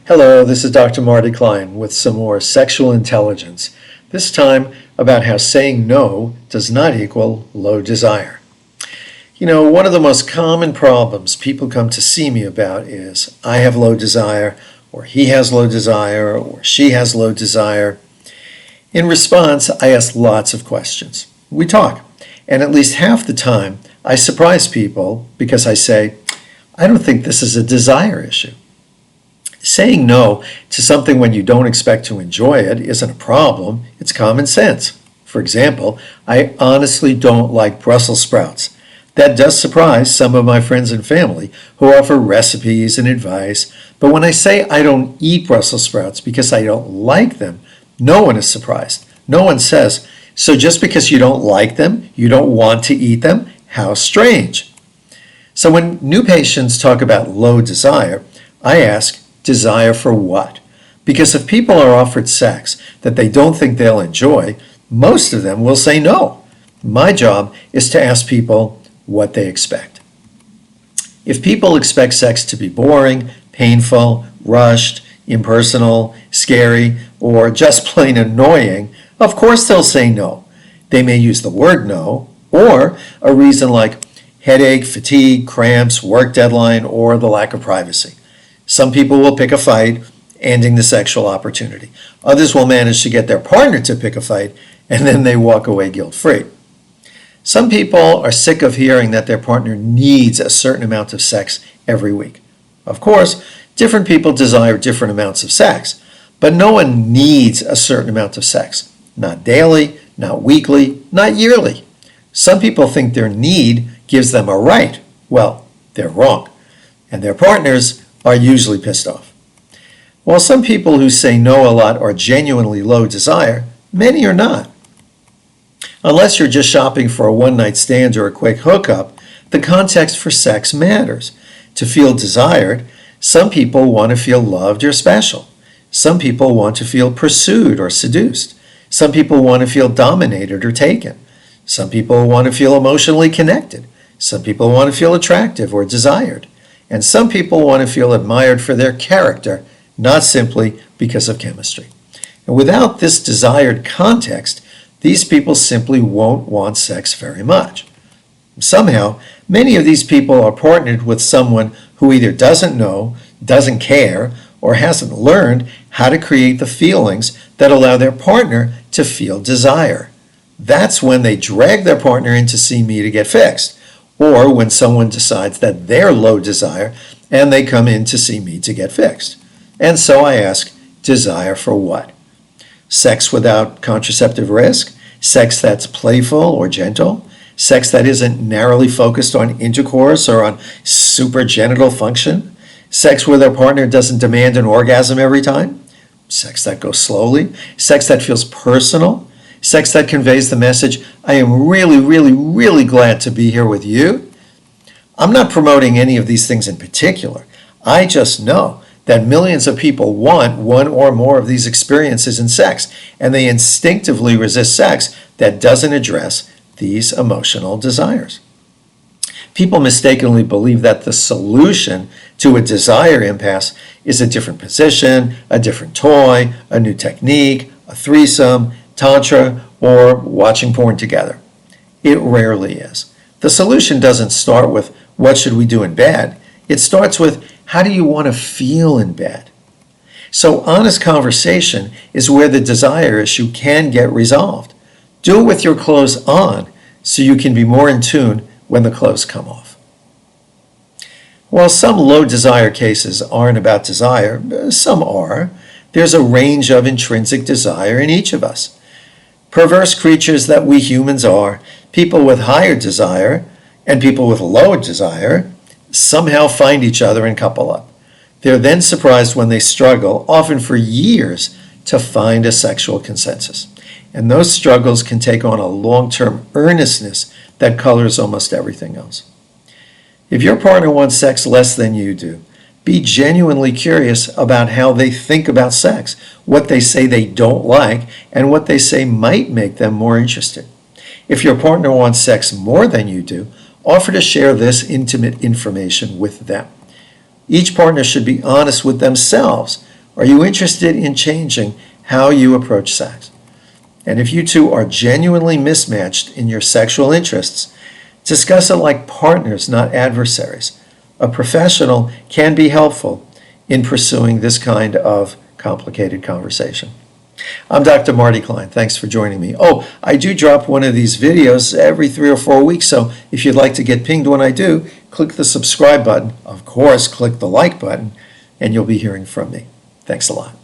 Hello, this is Dr. Marty Klein with some more sexual intelligence, this time about how saying no does not equal low desire. One of the most common problems people come to see me about is I have low desire, or he has low desire, or she has low desire. In response, I ask lots of questions. We talk, and at least half the time I surprise people because I say, I don't think this is a desire issue. Saying no to something when you don't expect to enjoy it isn't a problem, it's common sense. For example, I honestly don't like Brussels sprouts. That does surprise some of my friends and family who offer recipes and advice, but when I say I don't eat Brussels sprouts because I don't like them, no one is surprised. No one says, so just because you don't like them, you don't want to eat them? How strange. So when new patients talk about low desire, I ask, desire for what? Because if people are offered sex that they don't think they'll enjoy, most of them will say no. My job is to ask people what they expect. If people expect sex to be boring, painful, rushed, impersonal, scary, or just plain annoying, of course they'll say no. They may use the word no, or a reason like headache, fatigue, cramps, work deadline, or the lack of privacy. Some people will pick a fight, ending the sexual opportunity. Others will manage to get their partner to pick a fight, and then they walk away guilt-free. Some people are sick of hearing that their partner needs a certain amount of sex every week. Of course, different people desire different amounts of sex, but no one needs a certain amount of sex. Not daily, not weekly, not yearly. Some people think their need gives them a right. Well, they're wrong. And their partners are usually pissed off. While some people who say no a lot are genuinely low desire, many are not. Unless you're just shopping for a one-night stand or a quick hookup, the context for sex matters. To feel desired, some people want to feel loved or special. Some people want to feel pursued or seduced. Some people want to feel dominated or taken. Some people want to feel emotionally connected. Some people want to feel attractive or desired. And some people want to feel admired for their character, not simply because of chemistry. And without this desired context, these people simply won't want sex very much. Somehow, many of these people are partnered with someone who either doesn't know, doesn't care, or hasn't learned how to create the feelings that allow their partner to feel desire. That's when they drag their partner in to see me to get fixed, or when someone decides that they're low desire and they come in to see me to get fixed. And so I ask, desire for what? Sex without contraceptive risk? Sex that's playful or gentle? Sex that isn't narrowly focused on intercourse or on supergenital function? Sex where their partner doesn't demand an orgasm every time? Sex that goes slowly? Sex that feels personal? Sex that conveys the message, I am really, really, really glad to be here with you? I'm not promoting any of these things in particular. I just know that millions of people want one or more of these experiences in sex, and they instinctively resist sex that doesn't address these emotional desires. People mistakenly believe that the solution to a desire impasse is a different position, a different toy, a new technique, a threesome, tantra, or watching porn together. It rarely is. The solution doesn't start with what should we do in bed. It starts with how do you want to feel in bed? So honest conversation is where the desire issue can get resolved. Do it with your clothes on so you can be more in tune when the clothes come off. While some low desire cases aren't about desire, some are. There's a range of intrinsic desire in each of us. Perverse creatures that we humans are, people with higher desire and people with low desire somehow find each other and couple up. They're then surprised when they struggle, often for years, to find a sexual consensus. And those struggles can take on a long-term earnestness that colors almost everything else. If your partner wants sex less than you do, be genuinely curious about how they think about sex, what they say they don't like, and what they say might make them more interested. If your partner wants sex more than you do, offer to share this intimate information with them. Each partner should be honest with themselves Are you interested in changing how you approach sex? And if you two are genuinely mismatched in your sexual interests, discuss it like partners, not adversaries. A professional can be helpful in pursuing this kind of complicated conversation. I'm Dr. Marty Klein. Thanks for joining me. Oh, I do drop one of these videos every 3 or 4 weeks, so if you'd like to get pinged when I do, click the subscribe button. Of course, click the like button, and you'll be hearing from me. Thanks a lot.